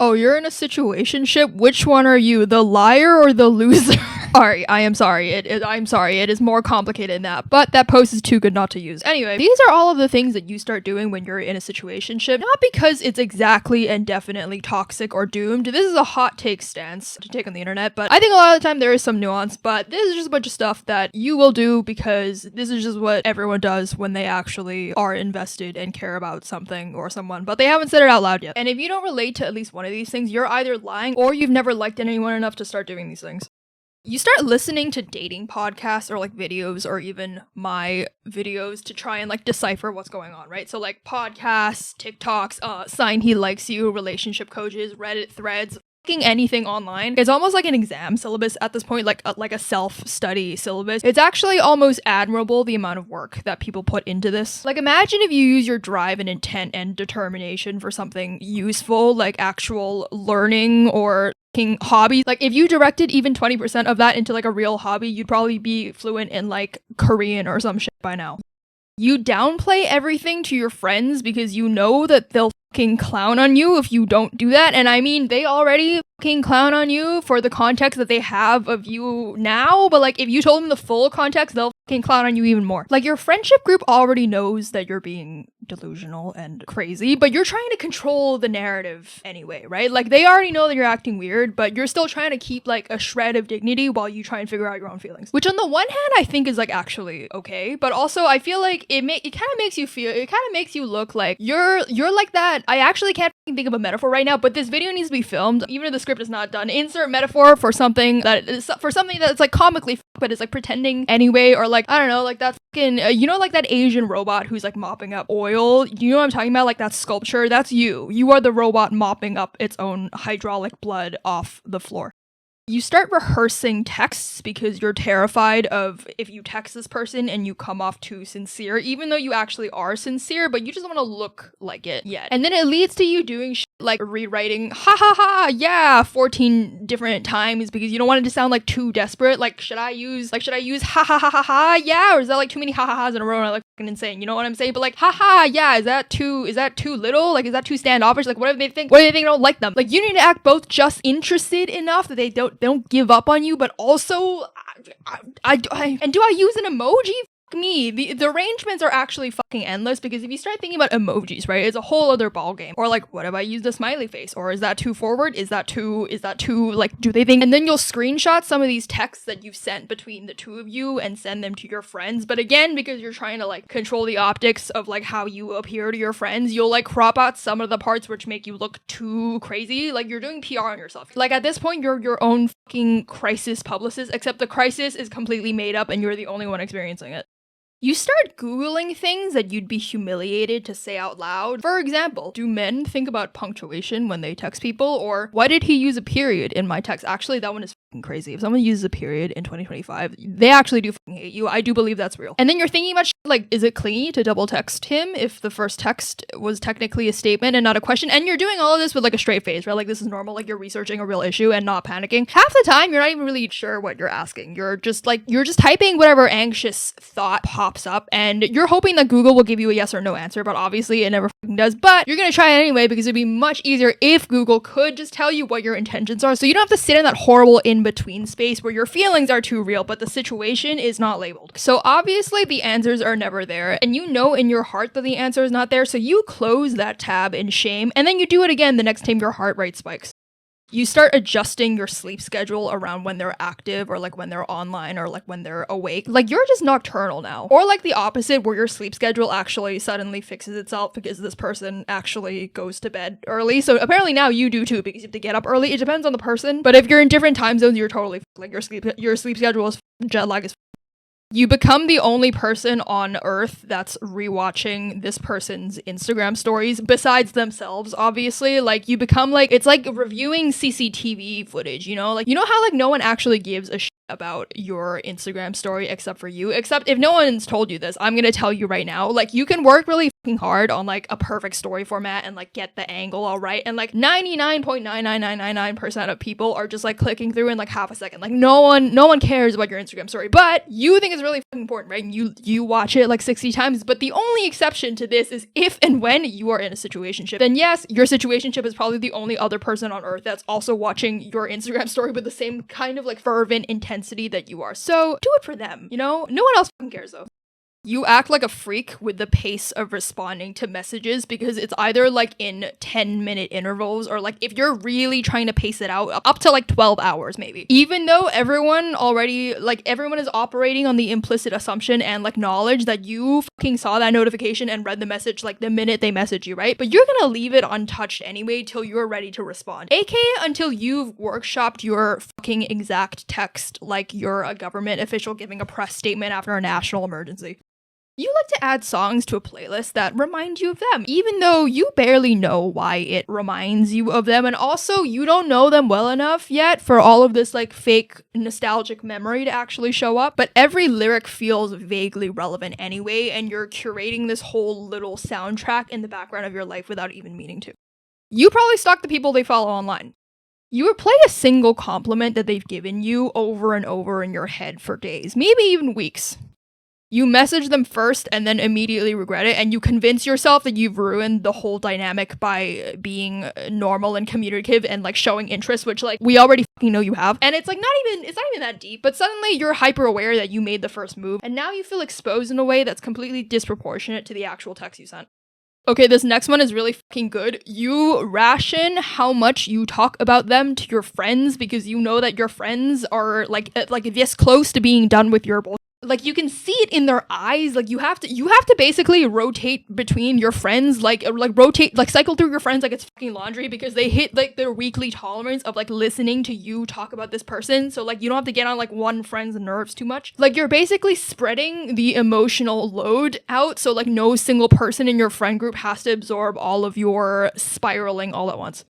oh, you're in a situationship. Which one are you, the liar or the loser? Sorry, I am sorry. I'm sorry. It is more complicated than that, but that post is too good not to use. Anyway, these are all of the things that you start doing when you're in a situationship, not because it's exactly and definitely toxic or doomed. This is a hot take stance to take on the internet, but I think a lot of the time there is some nuance, but this is just a bunch of stuff that you will do because this is just what everyone does when they actually are invested and care about something or someone, but they haven't said it out loud yet. And if you don't relate to at least one of these things, you're either lying or you've never liked anyone enough to start doing these things. You start listening to dating podcasts or like videos or even my videos to try and like decipher what's going on, right? So like podcasts, TikToks, sign he likes you, relationship coaches, Reddit threads, fucking anything online. It's almost like an exam syllabus at this point, like a self-study syllabus. It's actually almost admirable the amount of work that people put into this. Like imagine if you use your drive and intent and determination for something useful, like actual learning or hobby. Like if you directed even 20% of that into like a real hobby, you'd probably be fluent in like Korean or some shit by now. You downplay everything to your friends because you know that they'll fucking clown on you if you don't do that. And I mean, they already fucking clown on you for the context that they have of you now, but like if you told them the full context, they'll fucking clown on you even more. Like your friendship group already knows that you're being delusional and crazy, but you're trying to control the narrative anyway, right? Like they already know that you're acting weird, but you're still trying to keep like a shred of dignity while you try and figure out your own feelings, which on the one hand I think is like actually okay, but also I feel like it kind of makes you look like you're like that. I actually can't think of a metaphor right now, but this video needs to be filmed even if the script is not done. Insert metaphor for something that's like comically but it's like pretending anyway, or like I don't know, like that fucking you know, like that Asian robot who's like mopping up oil. You know what I'm talking about? Like that sculpture. That's you. You are the robot mopping up its own hydraulic blood off the floor. You start rehearsing texts because you're terrified of if you text this person and you come off too sincere, even though you actually are sincere, but you just don't want to look like it yet. And then it leads to you doing like rewriting ha ha ha yeah 14 different times because you don't want it to sound like too desperate. Like should I use ha ha ha ha ha yeah, or is that like too many ha ha ha's in a row and I like fucking insane? You know what I'm saying? But like ha ha yeah, is that too little? Like is that too standoffish? Like what if they think I don't like them? Like you need to act both just interested enough that they don't give up on you, but also do I use an emoji? Fuck me. The arrangements are actually fucking endless because if you start thinking about emojis, right, it's a whole other ball game. Or like, what if I use the smiley face? Or is that too forward? Is that too like, do they think? And then you'll screenshot some of these texts that you've sent between the two of you and send them to your friends. But again, because you're trying to like control the optics of like how you appear to your friends, you'll like crop out some of the parts which make you look too crazy. Like you're doing PR on yourself. Like at this point, you're your own fucking crisis publicist, except the crisis is completely made up and you're the only one experiencing it. You start Googling things that you'd be humiliated to say out loud. For example, do men think about punctuation when they text people? Or why did he use a period in my text? Actually, that one is fucking crazy. If someone uses a period in 2025, they actually do fucking hate you. I do believe that's real. And then you're thinking about like, is it clingy to double text him if the first text was technically a statement and not a question? And you're doing all of this with like a straight face, right? Like this is normal. Like you're researching a real issue and not panicking. Half the time, you're not even really sure what you're asking. You're just typing whatever anxious thought pops up and you're hoping that Google will give you a yes or no answer, but obviously it never fucking does. But you're gonna try it anyway because it'd be much easier if Google could just tell you what your intentions are, so you don't have to sit in that horrible in-between space where your feelings are too real but the situation is not labeled. So obviously the answers are never there and you know in your heart that the answer is not there, so you close that tab in shame and then you do it again the next time your heart rate spikes. You start adjusting your sleep schedule around when they're active or like when they're online or like when they're awake. Like you're just nocturnal now. Or like the opposite where your sleep schedule actually suddenly fixes itself because this person actually goes to bed early. So apparently now you do too because you have to get up early. It depends on the person. But if you're in different time zones, you're totally like your sleep schedule is jet lag is. You become the only person on Earth that's rewatching this person's Instagram stories besides themselves, obviously. Like, you become like, it's like reviewing CCTV footage, you know? Like, you know how like no one actually gives a shit about your Instagram story except for you? Except if no one's told you this, I'm gonna tell you right now. Like, you can work really hard on like a perfect story format and like get the angle all right, and like 99.99999% of people are just like clicking through in like half a second. Like no one cares about your Instagram story, but you think it's really important, right? And you watch it like 60 times. But the only exception to this is if and when you are in a situationship. Then yes, your situationship is probably the only other person on earth that's also watching your Instagram story with the same kind of like fervent intensity that you are. So do it for them, you know? No one else cares though. You act like a freak with the pace of responding to messages because it's either like in 10-minute intervals or like if you're really trying to pace it out up to like 12 hours maybe. Even though everyone is operating on the implicit assumption and like knowledge that you fucking saw that notification and read the message like the minute they message you, right? But you're gonna leave it untouched anyway till you're ready to respond. AKA until you've workshopped your fucking exact text like you're a government official giving a press statement after a national emergency. You like to add songs to a playlist that remind you of them, even though you barely know why it reminds you of them, and also you don't know them well enough yet for all of this like fake nostalgic memory to actually show up. But every lyric feels vaguely relevant anyway, and you're curating this whole little soundtrack in the background of your life without even meaning to. You probably stalk the people they follow online. You replay a single compliment that they've given you over and over in your head for days, maybe even weeks. You message them first and then immediately regret it, and you convince yourself that you've ruined the whole dynamic by being normal and communicative and like showing interest, which like we already fucking know you have. And it's like not even that deep, but suddenly you're hyper aware that you made the first move, and now you feel exposed in a way that's completely disproportionate to the actual text you sent. Okay, this next one is really fucking good. You ration how much you talk about them to your friends because you know that your friends are like this close to being done with your bullshit. Like you can see it in their eyes. Like you have to basically rotate between your friends, cycle through your friends like it's fucking laundry, because they hit like their weekly tolerance of like listening to you talk about this person. So like you don't have to get on like one friend's nerves too much. Like you're basically spreading the emotional load out, so like no single person in your friend group has to absorb all of your spiraling all at once.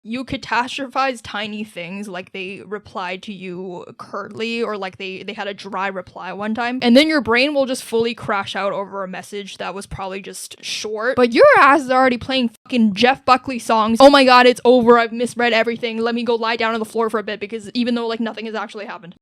You catastrophize tiny things like they replied to you curtly, or like they had a dry reply one time, and then your brain will just fully crash out over a message that was probably just short, but your ass is already playing fucking Jeff Buckley songs. Oh my god, it's over, I've misread everything, let me go lie down on the floor for a bit, because even though like nothing has actually happened.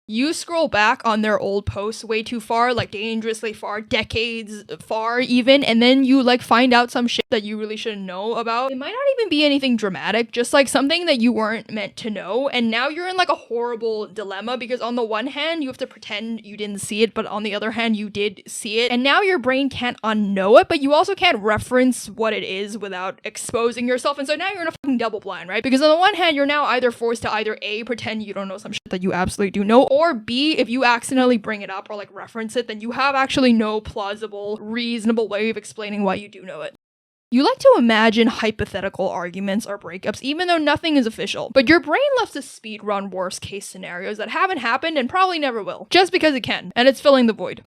You scroll back on their old posts way too far, like dangerously far, decades far even, and then you like find out some shit that you really shouldn't know about. It might not even be anything dramatic, just like something that you weren't meant to know, and now you're in like a horrible dilemma, because on the one hand you have to pretend you didn't see it, but on the other hand you did see it, and now your brain can't unknow it, but you also can't reference what it is without exposing yourself, and so now you're in a fucking double blind, right? Because on the one hand you're now either forced to either A, pretend you don't know some shit that you absolutely do know, or B, if you accidentally bring it up or like reference it, then you have actually no plausible, reasonable way of explaining why you do know it. You like to imagine hypothetical arguments or breakups, even though nothing is official, but your brain loves to speedrun worst case scenarios that haven't happened and probably never will, just because it can, and it's filling the void.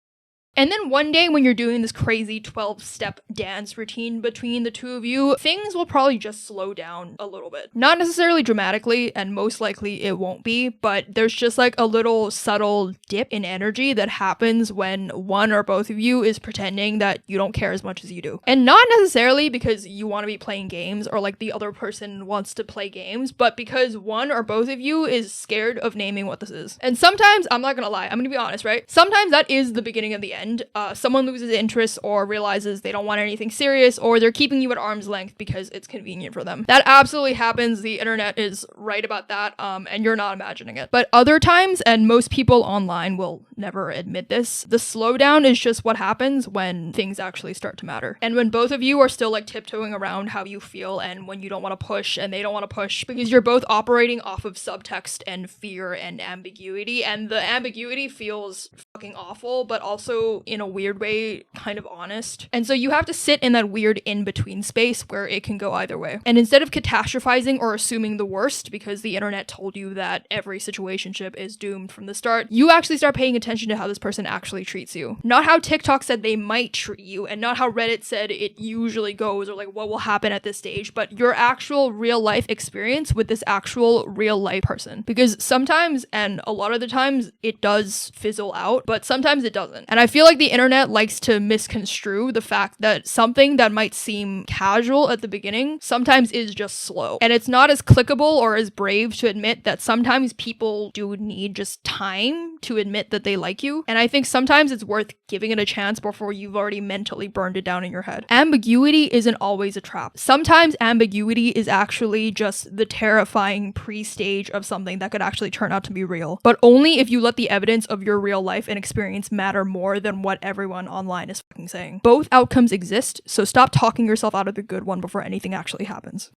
And then one day when you're doing this crazy 12-step dance routine between the two of you, things will probably just slow down a little bit. Not necessarily dramatically, and most likely it won't be, but there's just like a little subtle dip in energy that happens when one or both of you is pretending that you don't care as much as you do. And not necessarily because you want to be playing games or like the other person wants to play games, but because one or both of you is scared of naming what this is. And sometimes, I'm not gonna lie, I'm gonna be honest, right? Sometimes that is the beginning of the end. Someone loses interest or realizes they don't want anything serious, or they're keeping you at arm's length because it's convenient for them. That absolutely happens. The internet is right about that, and you're not imagining it. But other times, and most people online will never admit this, the slowdown is just what happens when things actually start to matter. And when both of you are still like tiptoeing around how you feel, and when you don't want to push and they don't want to push, because you're both operating off of subtext and fear and ambiguity, and the ambiguity feels fucking awful, but also in a weird way kind of honest. And so you have to sit in that weird in-between space where it can go either way. And instead of catastrophizing or assuming the worst because the internet told you that every situationship is doomed from the start, you actually start paying attention to how this person actually treats you. Not how TikTok said they might treat you, and not how Reddit said it usually goes, or like what will happen at this stage, but your actual real life experience with this actual real life person. Because sometimes, and a lot of the times, it does fizzle out, but sometimes it doesn't. And I feel feel like the internet likes to misconstrue the fact that something that might seem casual at the beginning sometimes is just slow. And it's not as clickable or as brave to admit that sometimes people do need just time to admit that they like you. And I think sometimes it's worth giving it a chance before you've already mentally burned it down in your head. Ambiguity isn't always a trap. Sometimes ambiguity is actually just the terrifying pre-stage of something that could actually turn out to be real. But only if you let the evidence of your real life and experience matter more than what everyone online is fucking saying. Both outcomes exist, so stop talking yourself out of the good one before anything actually happens.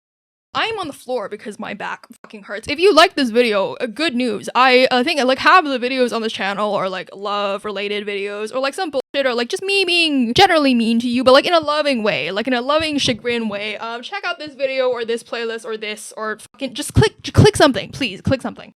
I am on the floor because my back fucking hurts. If you like this video, good news. I think like half of the videos on this channel are like love related videos or like some bullshit or like just me being generally mean to you, but like in a loving way, like in a loving chagrin way. Check out this video or this playlist or this or fucking just click something, please click something.